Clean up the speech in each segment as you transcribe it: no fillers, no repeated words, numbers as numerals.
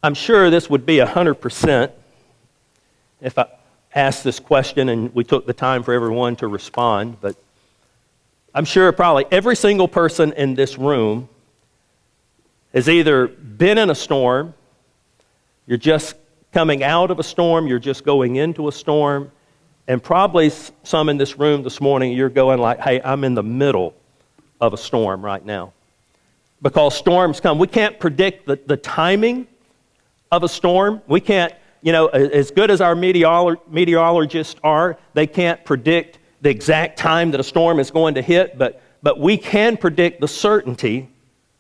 I'm sure this would be 100% if I asked this question and we took the time for everyone to respond, but I'm sure probably every single person in this room has either been in a storm, you're just coming out of a storm, you're just going into a storm, and probably some in this room this morning, you're going like, hey, I'm in the middle of a storm right now. Because storms come. We can't predict the timing of a storm. We can't, as good as our meteorologists are, they can't predict the exact time that a storm is going to hit, but we can predict the certainty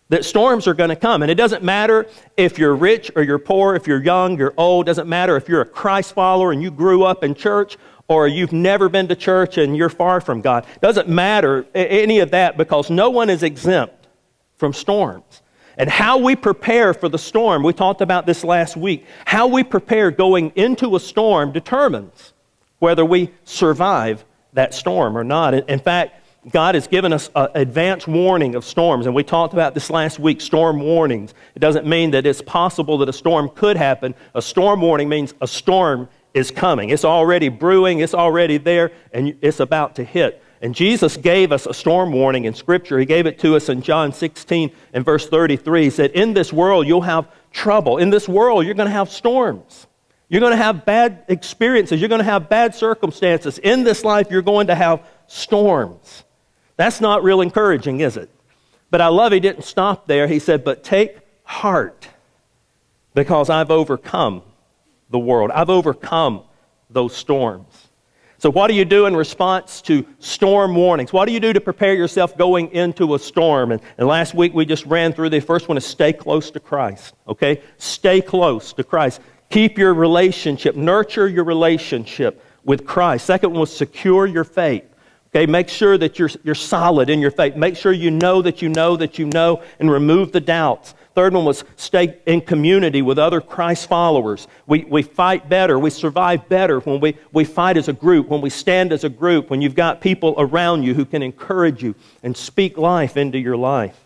that storms are going to come. And it doesn't matter if you're rich or you're poor, if you're young, you're old, doesn't matter if you're a Christ follower and you grew up in church or you've never been to church and you're far from God. Doesn't matter any of that because no one is exempt from storms. And how we prepare for the storm, we talked about this last week, how we prepare going into a storm determines whether we survive that storm or not. In fact, God has given us an advance warning of storms, and we talked about this last week, storm warnings. It doesn't mean that it's possible that a storm could happen. A storm warning means a storm is coming. It's already brewing, it's already there, and it's about to hit. And Jesus gave us a storm warning in Scripture. He gave it to us in John 16 and verse 33. He said, in this world you'll have trouble. In this world you're going to have storms. You're going to have bad experiences. You're going to have bad circumstances. In this life you're going to have storms. That's not real encouraging, is it? But I love he didn't stop there. He said, but take heart because I've overcome the world. I've overcome those storms. So what do you do in response to storm warnings? What do you do to prepare yourself going into a storm? And last week we just ran through the first one is stay close to Christ, okay? Stay close to Christ. Keep your relationship, nurture your relationship with Christ. Second one was secure your faith. Okay, make sure that you're solid in your faith. Make sure you know that you know that you know and remove the doubts. Third one was stay in community with other Christ followers. We fight better. We survive better when we fight as a group, when we stand as a group, when you've got people around you who can encourage you and speak life into your life.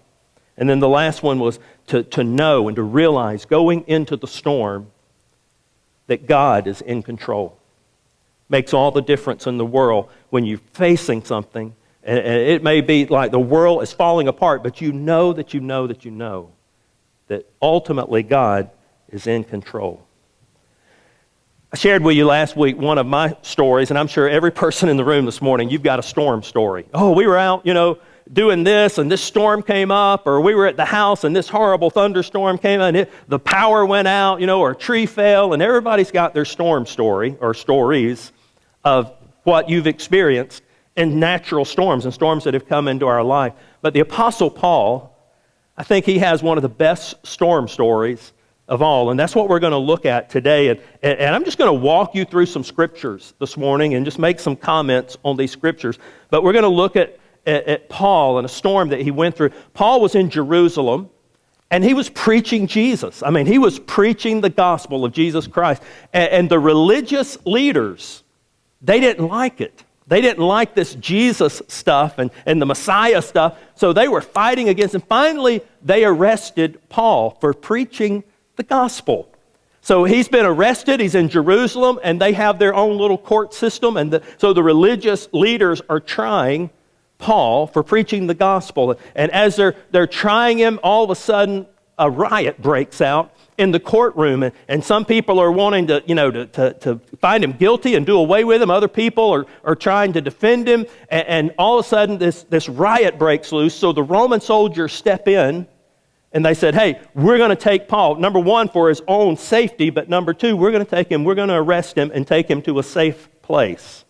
And then the last one was to know and to realize going into the storm that God is in control. Makes all the difference in the world when you're facing something. And it may be like the world is falling apart, but you know that ultimately God is in control. I shared with you last week one of my stories, and I'm sure every person in the room this morning, you've got a storm story. Oh, we were out, doing this, and this storm came up, or we were at the house, and this horrible thunderstorm came, and the power went out, or a tree fell, and everybody's got their storm story, or stories, of what you've experienced in natural storms and storms that have come into our life. But the Apostle Paul, I think he has one of the best storm stories of all, and that's what we're going to look at today. And I'm just going to walk you through some scriptures this morning and just make some comments on these scriptures. But we're going to look at Paul and a storm that he went through. Paul was in Jerusalem, and he was preaching Jesus. I mean, he was preaching the gospel of Jesus Christ. And the religious leaders, they didn't like it. They didn't like this Jesus stuff and the Messiah stuff, so they were fighting against him. Finally, they arrested Paul for preaching the gospel. So he's been arrested, he's in Jerusalem, and they have their own little court system, and so the religious leaders are trying Paul for preaching the gospel. And as they're trying him, all of a sudden, a riot breaks out in the courtroom, and some people are wanting to find him guilty and do away with him. Other people are trying to defend him, and all of a sudden this riot breaks loose. So the Roman soldiers step in, and they said, hey, we're going to take Paul, number one, for his own safety, but number two, we're going to arrest him and take him to a safe place.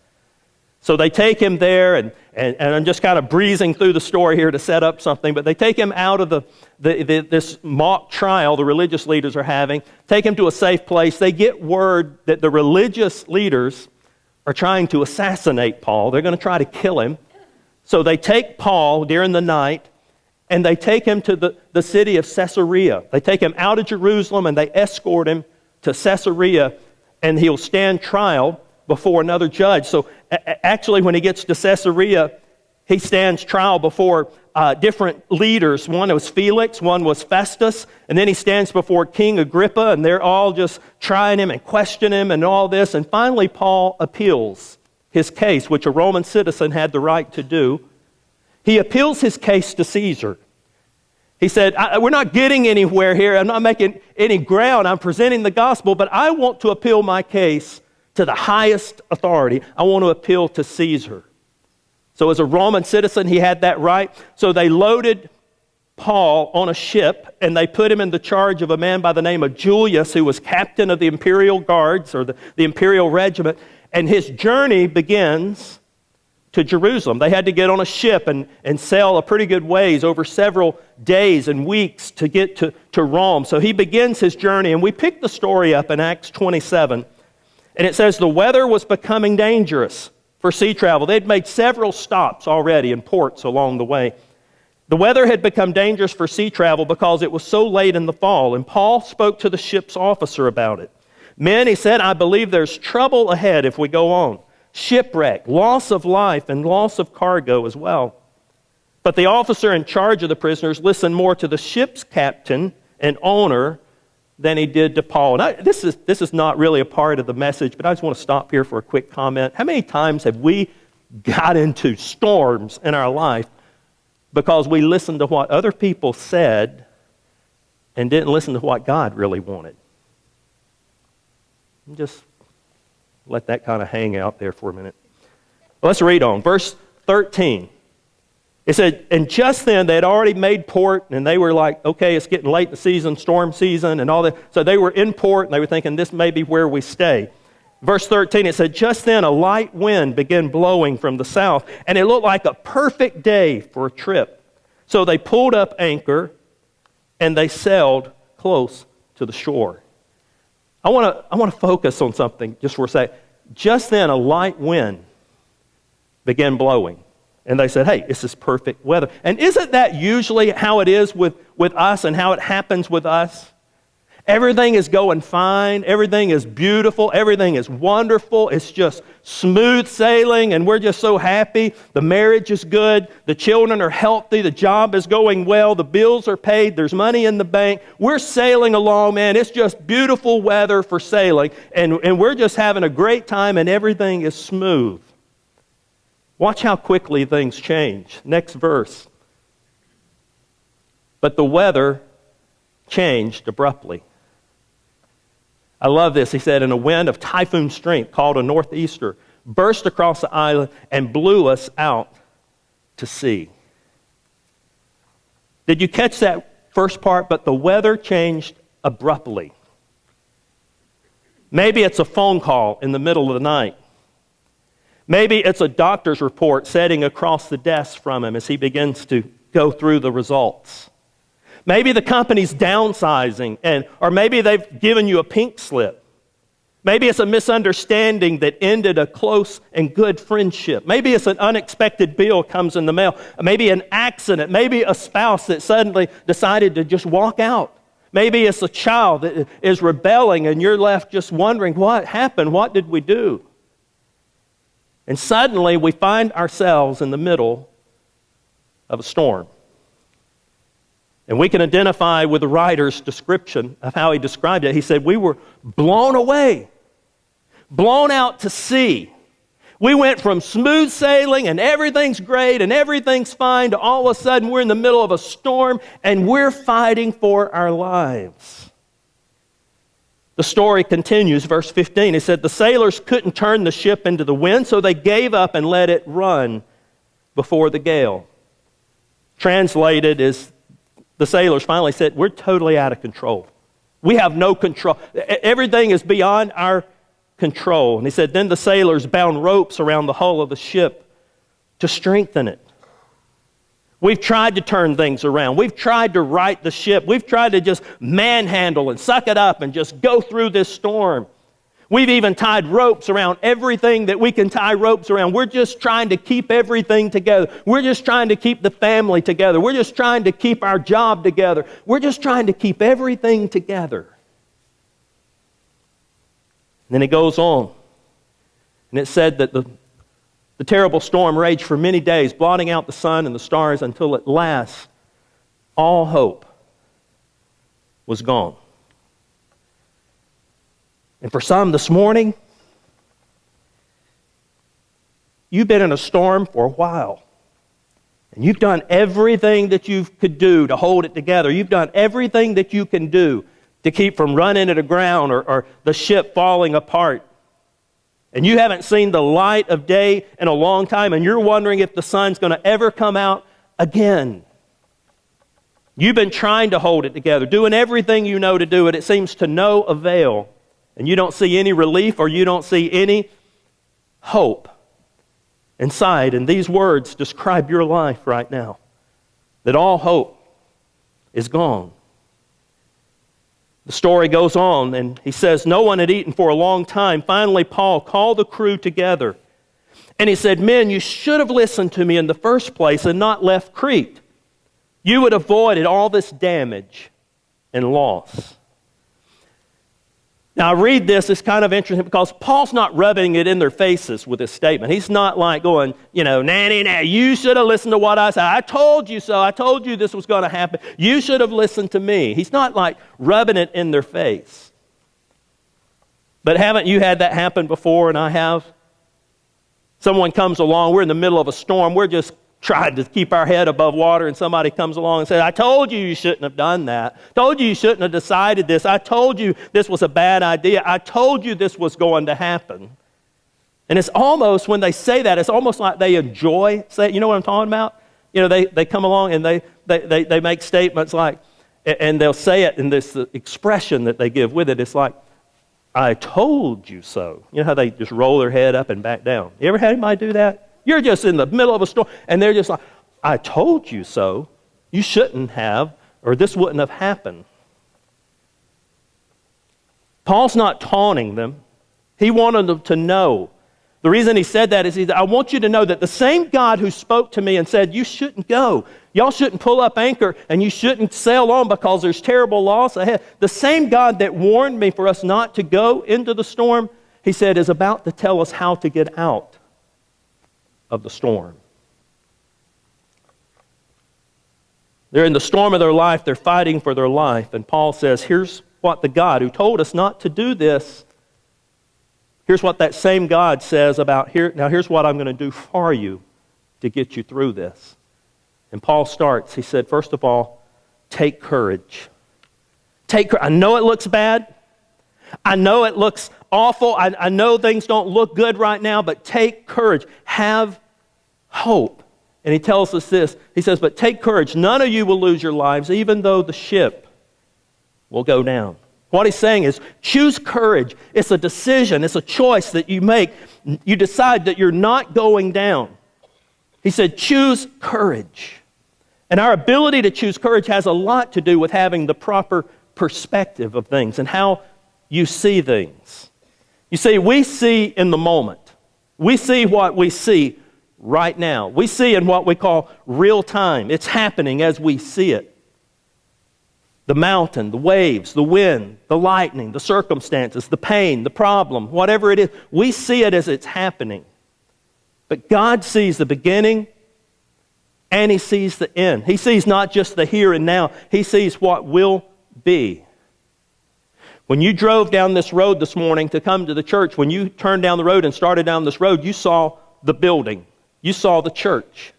So they take him there, and I'm just kind of breezing through the story here to set up something, but they take him out of this mock trial the religious leaders are having, take him to a safe place. They get word that the religious leaders are trying to assassinate Paul. They're going to try to kill him. So they take Paul during the night, and they take him to the city of Caesarea. They take him out of Jerusalem, and they escort him to Caesarea, and he'll stand trial before another judge. So actually, when he gets to Caesarea, he stands trial before different leaders. One was Felix, one was Festus, and then he stands before King Agrippa, and they're all just trying him and questioning him and all this. And finally, Paul appeals his case, which a Roman citizen had the right to do. He appeals his case to Caesar. He said, we're not getting anywhere here. I'm not making any ground. I'm presenting the gospel, but I want to appeal my case to the highest authority. I want to appeal to Caesar. So as a Roman citizen, he had that right. So they loaded Paul on a ship, and they put him in the charge of a man by the name of Julius, who was captain of the imperial guards, or the imperial regiment. And his journey begins to Jerusalem. They had to get on a ship and sail a pretty good ways over several days and weeks to get to Rome. So he begins his journey, and we pick the story up in Acts 27. And it says the weather was becoming dangerous for sea travel. They'd made several stops already in ports along the way. The weather had become dangerous for sea travel because it was so late in the fall, and Paul spoke to the ship's officer about it. Men, he said, I believe there's trouble ahead if we go on. Shipwreck, loss of life, and loss of cargo as well. But the officer in charge of the prisoners listened more to the ship's captain and owner than he did to Paul. And this is not really a part of the message, but I just want to stop here for a quick comment. How many times have we got into storms in our life because we listened to what other people said and didn't listen to what God really wanted? Just let that kind of hang out there for a minute. Let's read on. Verse 13. It said, and just then they had already made port, and they were like, okay, it's getting late in the season, storm season, and all that. So they were in port, and they were thinking, this may be where we stay. Verse 13, it said, just then a light wind began blowing from the south, and it looked like a perfect day for a trip. So they pulled up anchor, and they sailed close to the shore. I want to focus on something just for a second. Just then, a light wind began blowing. And they said, hey, this is perfect weather. And isn't that usually how it is with us and how it happens with us? Everything is going fine. Everything is beautiful. Everything is wonderful. It's just smooth sailing, and we're just so happy. The marriage is good. The children are healthy. The job is going well. The bills are paid. There's money in the bank. We're sailing along, man. It's just beautiful weather for sailing, and we're just having a great time, and everything is smooth. Watch how quickly things change. Next verse. But the weather changed abruptly. I love this. He said, and a wind of typhoon strength called a northeaster burst across the island and blew us out to sea. Did you catch that first part? But the weather changed abruptly. Maybe it's a phone call in the middle of the night. Maybe it's a doctor's report sitting across the desk from him as he begins to go through the results. Maybe the company's downsizing, or maybe they've given you a pink slip. Maybe it's a misunderstanding that ended a close and good friendship. Maybe it's an unexpected bill comes in the mail. Maybe an accident. Maybe a spouse that suddenly decided to just walk out. Maybe it's a child that is rebelling and you're left just wondering, what happened? What did we do? And suddenly we find ourselves in the middle of a storm. And we can identify with the writer's description of how he described it. He said, we were blown away, blown out to sea. We went from smooth sailing and everything's great and everything's fine to all of a sudden we're in the middle of a storm and we're fighting for our lives. The story continues, verse 15. It said, the sailors couldn't turn the ship into the wind, so they gave up and let it run before the gale. Translated is, the sailors finally said, we're totally out of control. We have no control. Everything is beyond our control. And he said, then the sailors bound ropes around the hull of the ship to strengthen it. We've tried to turn things around. We've tried to right the ship. We've tried to just manhandle and suck it up and just go through this storm. We've even tied ropes around everything that we can tie ropes around. We're just trying to keep everything together. We're just trying to keep the family together. We're just trying to keep our job together. We're just trying to keep everything together. And then it goes on. And it said that The terrible storm raged for many days, blotting out the sun and the stars until at last all hope was gone. And for some this morning, you've been in a storm for a while. And you've done everything that you could do to hold it together. You've done everything that you can do to keep from running to the ground or the ship falling apart. And you haven't seen the light of day in a long time, and you're wondering if the sun's going to ever come out again. You've been trying to hold it together, doing everything you know to do it. It seems to no avail. And you don't see any relief or you don't see any hope inside. And these words describe your life right now, that all hope is gone. The story goes on, and he says, no one had eaten for a long time. Finally, Paul called the crew together, and he said, men, you should have listened to me in the first place and not left Crete. You would have avoided all this damage and loss. Now, I read this, it's kind of interesting because Paul's not rubbing it in their faces with this statement. He's not like going, nanny, you should have listened to what I said. I told you so. I told you this was going to happen. You should have listened to me. He's not like rubbing it in their face. But haven't you had that happen before? And I have. Someone comes along, we're in the middle of a storm, we're just trying to keep our head above water, and somebody comes along and says, I told you you shouldn't have done that. Told you you shouldn't have decided this. I told you this was a bad idea. I told you this was going to happen. And it's almost, when they say that, it's almost like they enjoy saying, you know what I'm talking about? They come along and they make statements like, and they'll say it in this expression that they give with it. It's like, I told you so. You know how they just roll their head up and back down? You ever had anybody do that? You're just in the middle of a storm, and they're just like, I told you so. You shouldn't have, or this wouldn't have happened. Paul's not taunting them. He wanted them to know. The reason he said that is, I want you to know that the same God who spoke to me and said, you shouldn't go, y'all shouldn't pull up anchor, and you shouldn't sail on because there's terrible loss ahead. The same God that warned me for us not to go into the storm, he said, is about to tell us how to get out of the storm. They're in the storm of their life. They're fighting for their life. And Paul says, here's what the God who told us not to do this, here's what that same God says about here. Now here's what I'm going to do for you to get you through this. And Paul starts, he said, first of all, take courage. I know it looks bad. I know it looks awful. I know things don't look good right now, but take courage. Have hope. And he tells us this. He says, but take courage. None of you will lose your lives, even though the ship will go down. What he's saying is, choose courage. It's a decision. It's a choice that you make. You decide that you're not going down. He said, choose courage. And our ability to choose courage has a lot to do with having the proper perspective of things and how you see things. You see, we see in the moment. We see what we see right now. We see in what we call real time. It's happening as we see it. The mountain, the waves, the wind, the lightning, the circumstances, the pain, the problem, whatever it is, we see it as it's happening. But God sees the beginning and He sees the end. He sees not just the here and now, He sees what will be. When you drove down this road this morning to come to the church, when you turned down the road and started down this road, you saw the building. You saw the church.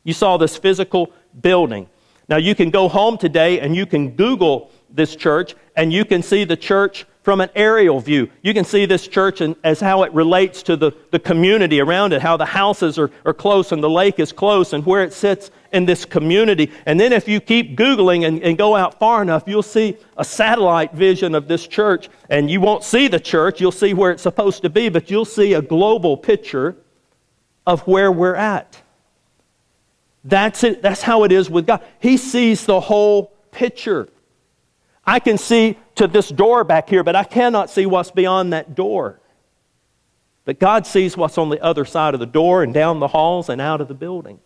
You saw this physical building. Now you can go home today and you can Google this church and you can see the church from an aerial view. You can see this church as how it relates to the community around it, how the houses are close and the lake is close and where it sits in this community. And then if you keep Googling and go out far enough, you'll see a satellite vision of this church. And you won't see the church, you'll see where it's supposed to be, but you'll see a global picture of where we're at. That's it. That's how it is with God. He sees the whole picture. I can see to this door back here, but I cannot see what's beyond that door. But God sees what's on the other side of the door and down the halls and out of the building.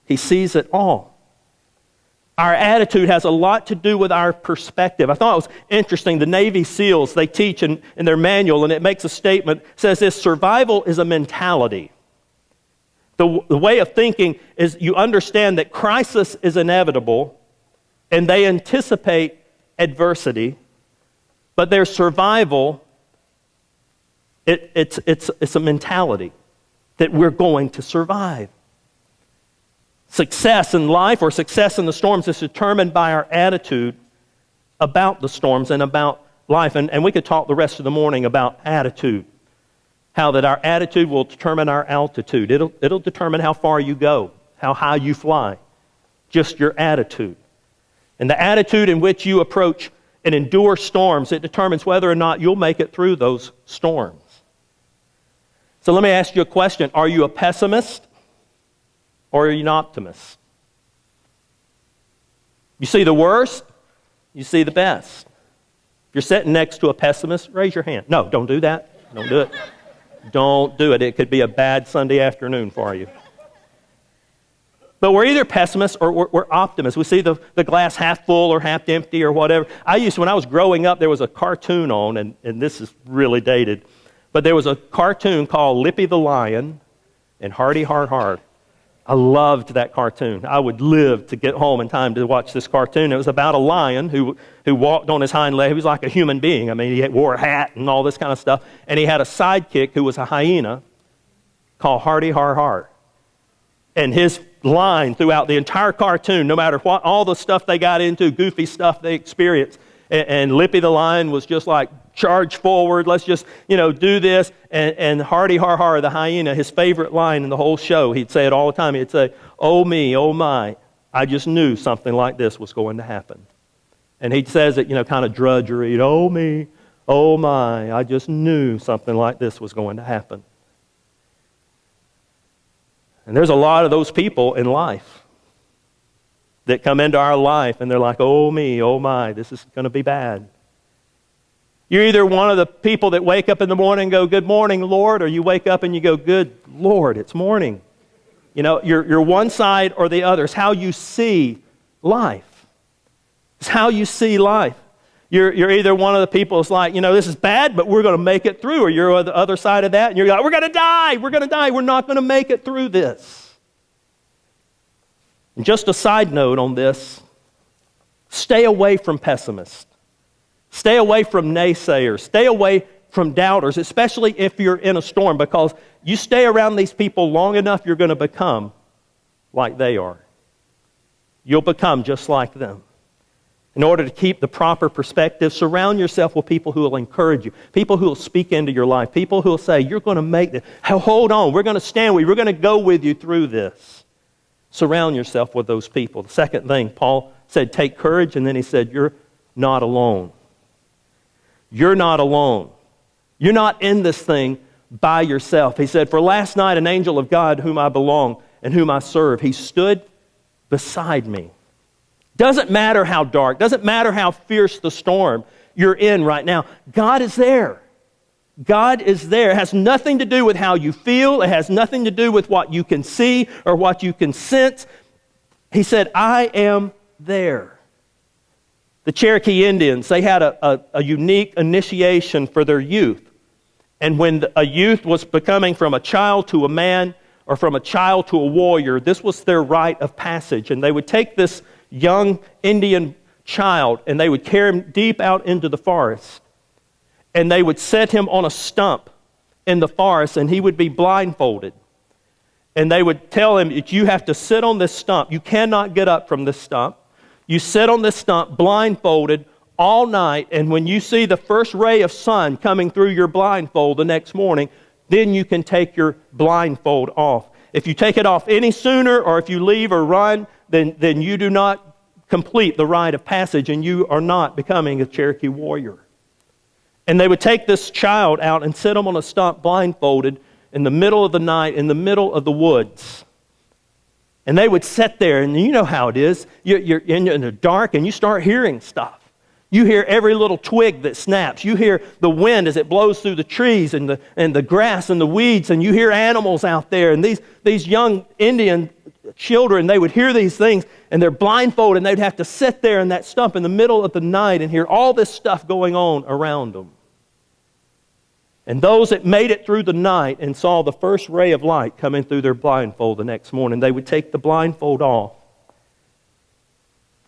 He sees it all. Our attitude has a lot to do with our perspective. I thought it was interesting. The Navy SEALs, they teach in their manual, and it makes a statement, says this: survival is a mentality. The way of thinking is you understand that crisis is inevitable, and they anticipate adversity, but their survival, it's a mentality that we're going to survive. Success in life or success in the storms is determined by our attitude about the storms and about life. And we could talk the rest of the morning about attitude, how that our attitude will determine our altitude. It'll determine how far you go, how high you fly, just your attitude. And the attitude in which you approach and endure storms, it determines whether or not you'll make it through those storms. So let me ask you a question. Are you a pessimist or are you an optimist? You see the worst, you see the best. If you're sitting next to a pessimist, raise your hand. No, don't do that. Don't do it. Don't do it. It could be a bad Sunday afternoon for you. But we're either pessimists or we're optimists. We see the glass half full or half empty or whatever. When I was growing up, there was a cartoon on, and this is really dated, but there was a cartoon called Lippy the Lion and Hardy Har Har. I loved that cartoon. I would live to get home in time to watch this cartoon. It was about a lion who walked on his hind leg. He was like a human being. I mean, he wore a hat and all this kind of stuff. And he had a sidekick who was a hyena called Hardy Har Har. And his line throughout the entire cartoon, no matter what, all the stuff they got into, goofy stuff they experienced, and Lippy the Lion was just like, charge forward, let's just, do this. And Hardy Har Har, the hyena, his favorite line in the whole show, he'd say it all the time. He'd say, "Oh me, oh my, I just knew something like this was going to happen." And he says it, kind of drudgery, "Oh me, oh my, I just knew something like this was going to happen." And there's a lot of those people in life that come into our life and they're like, "Oh me, oh my, this is going to be bad." You're either one of the people that wake up in the morning and go, "Good morning, Lord," or you wake up and you go, "Good Lord, it's morning." You're one side or the other. It's how you see life. It's how you see life. You're either one of the people that's like, this is bad, but we're going to make it through. Or you're on the other side of that, and you're like, we're going to die. We're not going to make it through this. And just a side note on this, stay away from pessimists. Stay away from naysayers. Stay away from doubters, especially if you're in a storm, because you stay around these people long enough, you're going to become like they are. You'll become just like them. In order to keep the proper perspective, surround yourself with people who will encourage you, people who will speak into your life, people who will say, "You're going to make this. Hold on, we're going to stand with you. We're going to go with you through this." Surround yourself with those people. The second thing, Paul said, take courage, and then he said, you're not alone. You're not alone. You're not in this thing by yourself. He said, "For last night an angel of God whom I belong and whom I serve, he stood beside me." Doesn't matter how dark, doesn't matter how fierce the storm you're in right now. God is there. God is there. It has nothing to do with how you feel. It has nothing to do with what you can see or what you can sense. He said, "I am there." The Cherokee Indians, they had a unique initiation for their youth. And when a youth was becoming from a child to a man or from a child to a warrior, this was their rite of passage. And they would take this young Indian child and they would carry him deep out into the forest. And they would set him on a stump in the forest and he would be blindfolded. And they would tell him that you have to sit on this stump. You cannot get up from this stump. You sit on this stump blindfolded all night, and when you see the first ray of sun coming through your blindfold the next morning, then you can take your blindfold off. If you take it off any sooner or if you leave or run, then you do not complete the rite of passage and you are not becoming a Cherokee warrior. And they would take this child out and sit him on a stump blindfolded in the middle of the night, in the middle of the woods. And they would sit there, and you know how it is. You're in the dark, and you start hearing stuff. You hear every little twig that snaps. You hear the wind as it blows through the trees and the grass and the weeds, and you hear animals out there. And these young Indian children, they would hear these things, and they're blindfolded, and they'd have to sit there in that stump in the middle of the night and hear all this stuff going on around them. And those that made it through the night and saw the first ray of light coming through their blindfold the next morning, they would take the blindfold off.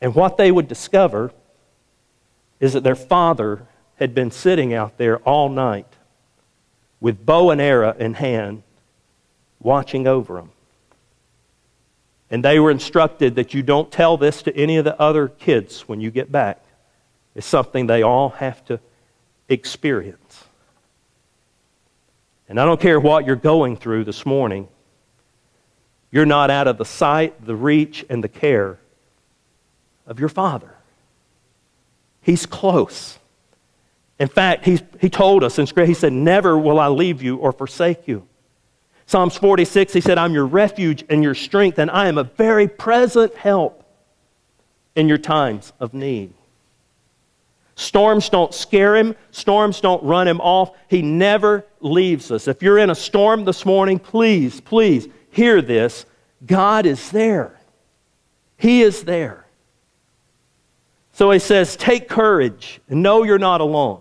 And what they would discover is that their father had been sitting out there all night with bow and arrow in hand, watching over them. And they were instructed that you don't tell this to any of the other kids when you get back. It's something they all have to experience. And I don't care what you're going through this morning, you're not out of the sight, the reach, and the care of your Father. He's close. In fact, he told us in Scripture, he said, never will I leave you or forsake you. Psalms 46, he said, I'm your refuge and your strength, and I am a very present help in your times of need. Storms don't scare him. Storms don't run him off. He never leaves us. If you're in a storm this morning, please, please hear this. God is there. He is there. So he says, take courage and know you're not alone.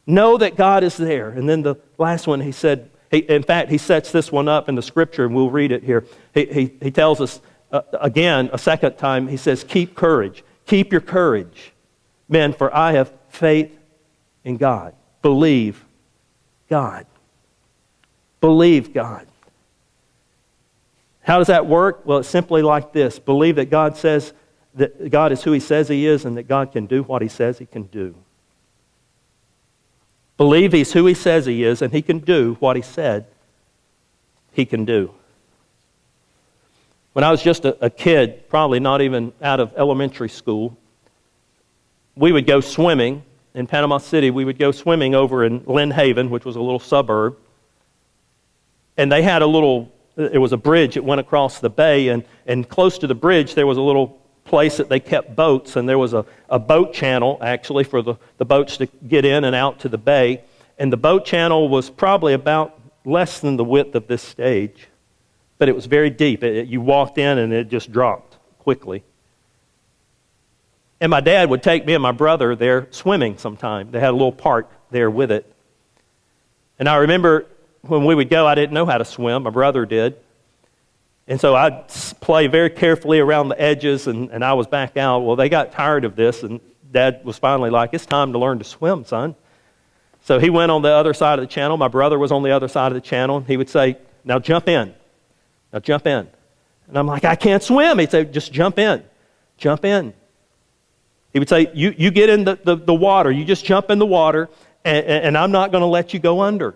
Know that God is there. And then the last one, he said, in fact, he sets this one up in the Scripture, and we'll read it here. He tells us again, a second time, he says, keep courage. Keep your courage. Men, for I have faith in God. Believe God. Believe God. How does that work? Well, it's simply like this. Believe that God says that God is who He says He is, and that God can do what He says He can do. Believe He's who He says He is, and He can do what He said He can do. When I was just a kid, probably not even out of elementary school, we would go swimming in Panama City. We would go swimming over in Lynn Haven, which was a little suburb. And they had it was a bridge that went across the bay, and close to the bridge there was a little place that they kept boats, and there was a boat channel, actually, for the boats to get in and out to the bay. And the boat channel was probably about less than the width of this stage, but it was very deep. You walked in and it just dropped quickly. And my dad would take me and my brother there swimming sometime. They had a little park there with it. And I remember when we would go, I didn't know how to swim. My brother did. And so I'd play very carefully around the edges, and I was back out. Well, they got tired of this, and Dad was finally like, it's time to learn to swim, son. So he went on the other side of the channel. My brother was on the other side of the channel. He would say, now jump in. Now jump in. And I'm like, I can't swim. He'd say, just jump in. Jump in. He would say, you get in the water. You just jump in the water, and I'm not going to let you go under.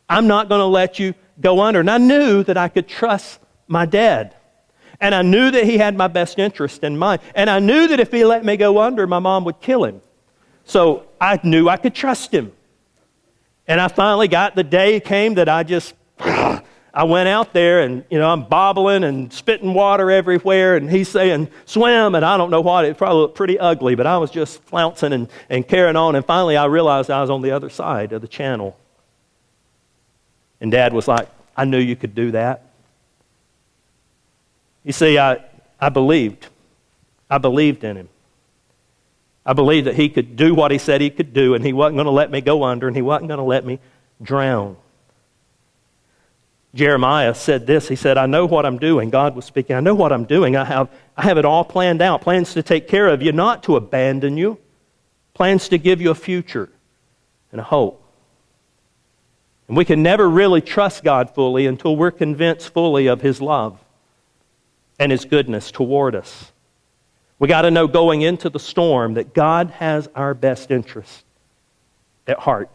I'm not going to let you go under. And I knew that I could trust my dad. And I knew that he had my best interest in mind. And I knew that if he let me go under, my mom would kill him. So I knew I could trust him. And I finally got the day came that I went out there, and I'm bobbling and spitting water everywhere, and he's saying, swim, and I don't know what. It probably looked pretty ugly, but I was just flouncing and carrying on, and finally I realized I was on the other side of the channel. And Dad was like, I knew you could do that. You see, I believed. I believed in him. I believed that he could do what he said he could do, and he wasn't going to let me go under, and he wasn't going to let me drown. Jeremiah said this. He said, I know what I'm doing. God was speaking. I know what I'm doing. I have it all planned out. Plans to take care of you, not to abandon you. Plans to give you a future and a hope. And we can never really trust God fully until we're convinced fully of His love and His goodness toward us. We got to know going into the storm that God has our best interest at heart.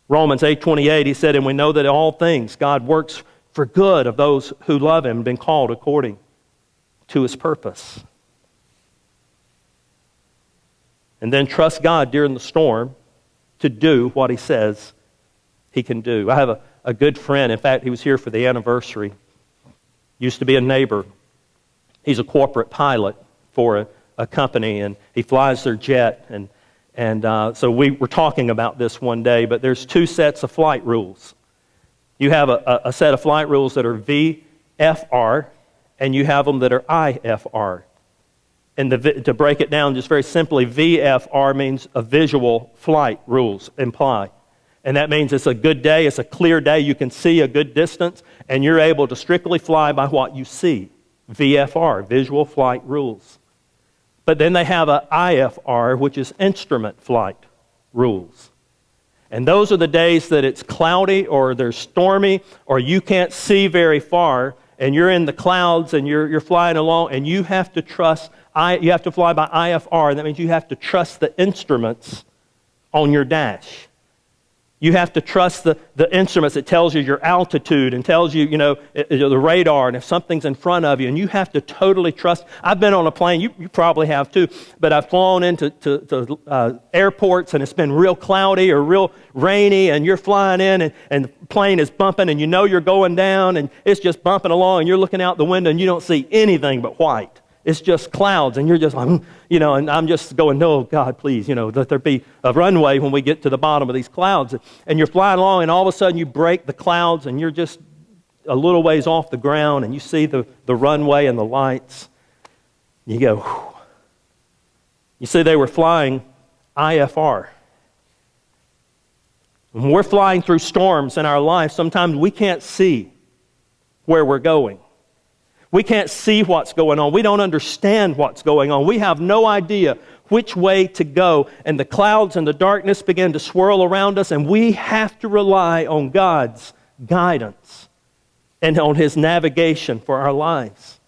Romans 8:28, he said, and we know that in all things God works for good of those who love Him and been called according to His purpose. And then trust God during the storm to do what He says He can do. I have a good friend. In fact, he was here for the anniversary. Used to be a neighbor. He's a corporate pilot for a company, and he flies their jet. And so we were talking about this one day, but there's two sets of flight rules. You have a set of flight rules that are VFR, and you have them that are IFR. And to break it down just very simply, VFR means a visual flight rules imply. And that means it's a good day, it's a clear day, you can see a good distance, and you're able to strictly fly by what you see. VFR, visual flight rules. But then they have a IFR, which is instrument flight rules. And those are the days that it's cloudy or there's stormy or you can't see very far and you're in the clouds and you're flying along and you have to trust, you have to fly by IFR, and that means you have to trust the instruments on your dash. You have to trust the instruments that tells you your altitude and tells you, the radar and if something's in front of you. And you have to totally trust. I've been on a plane, you probably have too, but I've flown into airports and it's been real cloudy or real rainy and you're flying in and the plane is bumping and you know you're going down and it's just bumping along and you're looking out the window and you don't see anything but white. It's just clouds, and you're just like, and I'm just going, no, God, please, let there be a runway when we get to the bottom of these clouds. And you're flying along, and all of a sudden you break the clouds, and you're just a little ways off the ground, and you see the runway and the lights. You go, whew. You see, they were flying IFR. When we're flying through storms in our life, sometimes we can't see where we're going. We can't see what's going on. We don't understand what's going on. We have no idea which way to go. And the clouds and the darkness begin to swirl around us, and we have to rely on God's guidance and on His navigation for our lives.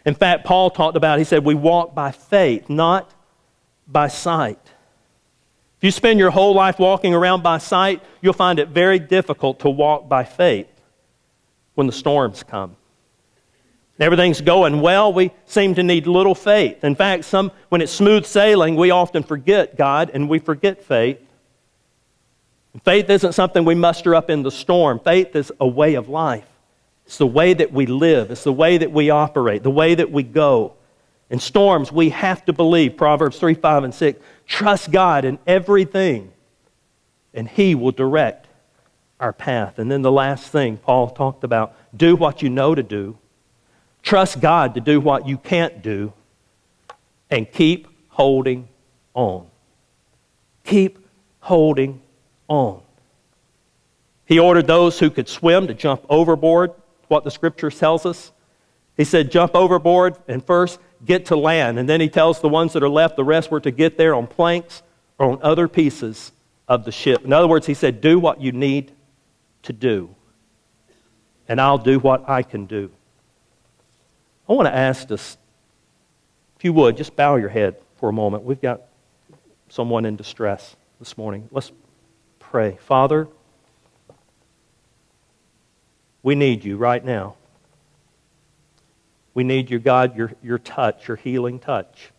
In fact, Paul talked about, he said, we walk by faith, not by sight. If you spend your whole life walking around by sight, you'll find it very difficult to walk by faith when the storms come. Everything's going well, we seem to need little faith. In fact, when it's smooth sailing, we often forget God and we forget faith. Faith isn't something we muster up in the storm. Faith is a way of life. It's the way that we live. It's the way that we operate, the way that we go. In storms, we have to believe, Proverbs 3, 5, and 6, trust God in everything, and He will direct our path. And then the last thing Paul talked about, do what you know to do. Trust God to do what you can't do, and keep holding on. Keep holding on. He ordered those who could swim to jump overboard, what the Scripture tells us. He said, jump overboard and first get to land. And then he tells the ones that are left, the rest were to get there on planks or on other pieces of the ship. In other words, he said, do what you need to do, and I'll do what I can do. I want to ask us, if you would, just bow your head for a moment. We've got someone in distress this morning. Let's pray. Father, we need you right now. We need you, God, your touch, your healing touch.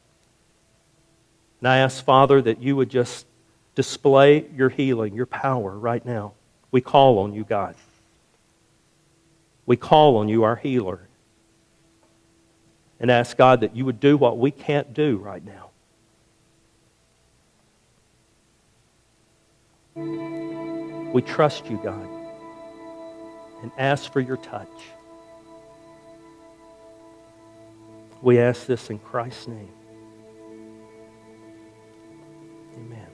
And I ask, Father, that you would just display your healing, your power right now. We call on you, God. We call on you, our healer. And ask, God, that you would do what we can't do right now. We trust you, God, and ask for your touch. We ask this in Christ's name. Amen.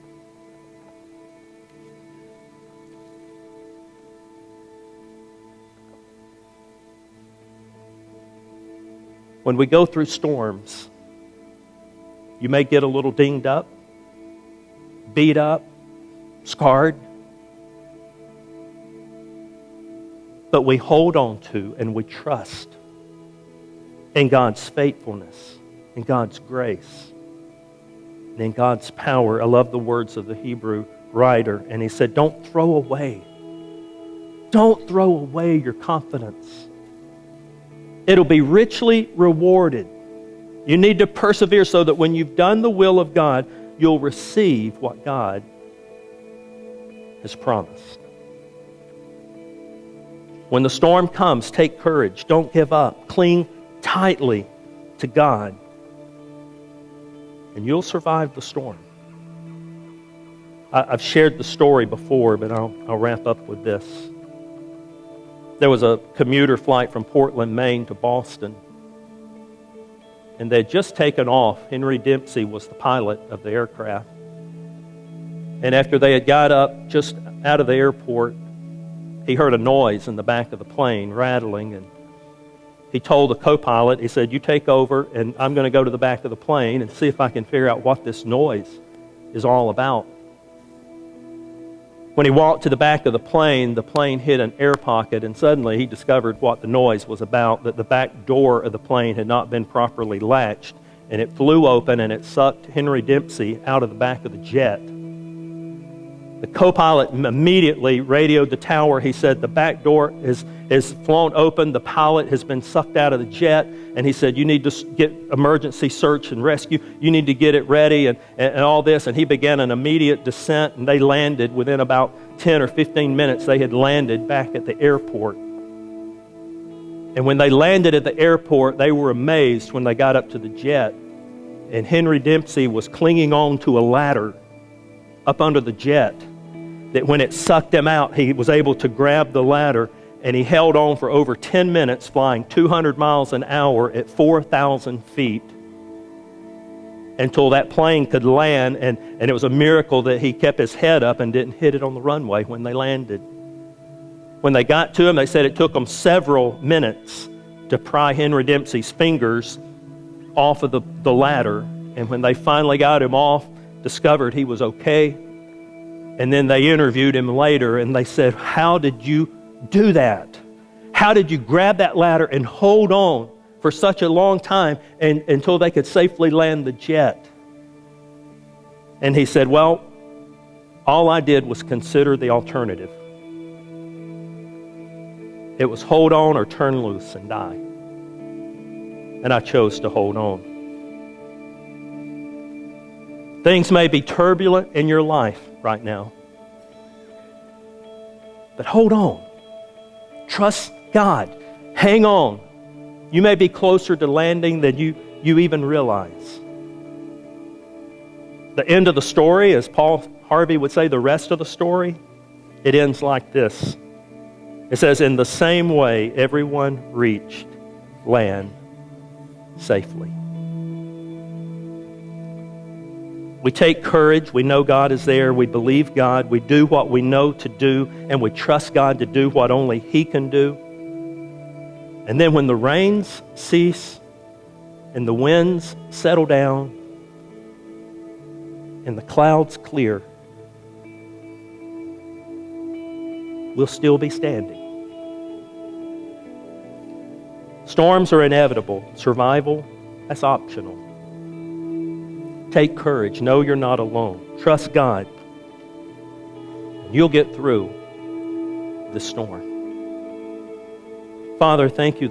When we go through storms, you may get a little dinged up, beat up, scarred. But we hold on to and we trust in God's faithfulness, in God's grace, and in God's power. I love the words of the Hebrew writer, and he said, don't throw away your confidence. It'll be richly rewarded. You need to persevere so that when you've done the will of God, you'll receive what God has promised. When the storm comes, take courage. Don't give up. Cling tightly to God, and you'll survive the storm. I've shared the story before, but I'll wrap up with this. There was a commuter flight from Portland, Maine to Boston. and they'd just taken off. Henry Dempsey was the pilot of the aircraft. And after they had got up just out of the airport, he heard a noise in the back of the plane, rattling, and he told the co-pilot, he said, "You take over, and I'm going to go to the back of the plane and see if I can figure out what this noise is all about." When he walked to the back of the plane hit an air pocket, and suddenly he discovered what the noise was about, that the back door of the plane had not been properly latched, and it flew open, and it sucked Henry Dempsey out of the back of the jet. The co-pilot immediately radioed the tower. He said, "The back door is flown open. The pilot has been sucked out of the jet." And he said, "You need to get emergency search and rescue. You need to get it ready," and all this. And he began an immediate descent, and they landed within about 10 or 15 minutes. They had landed back at the airport. And when they landed at the airport, they were amazed when they got up to the jet. And Henry Dempsey was clinging on to a ladder up under the jet, that when it sucked him out, he was able to grab the ladder, and he held on for over 10 minutes, flying 200 miles an hour at 4,000 feet until that plane could land, and it was a miracle that he kept his head up and didn't hit it on the runway when they landed. When they got to him, they said it took them several minutes to pry Henry Dempsey's fingers off of the ladder, and when they finally got him off, discovered he was okay. And then they interviewed him later, and they said, "How did you do that? How did you grab that ladder and hold on for such a long time until they could safely land the jet?" And he said, "Well, all I did was consider the alternative. It was hold on or turn loose and die. And I chose to hold on." Things may be turbulent in your life right now, but hold on. Trust God. Hang on. You may be closer to landing than you even realize. The end of the story, as Paul Harvey would say, the rest of the story, it ends like this. It says, "In the same way, everyone reached land safely." We take courage. We know God is there. We believe God. We do what we know to do, and we trust God to do what only He can do. And then when the rains cease and the winds settle down and the clouds clear, we'll still be standing. Storms are inevitable. Survival, that's optional. Take courage. Know you're not alone. Trust God. You'll get through the storm. Father, thank you.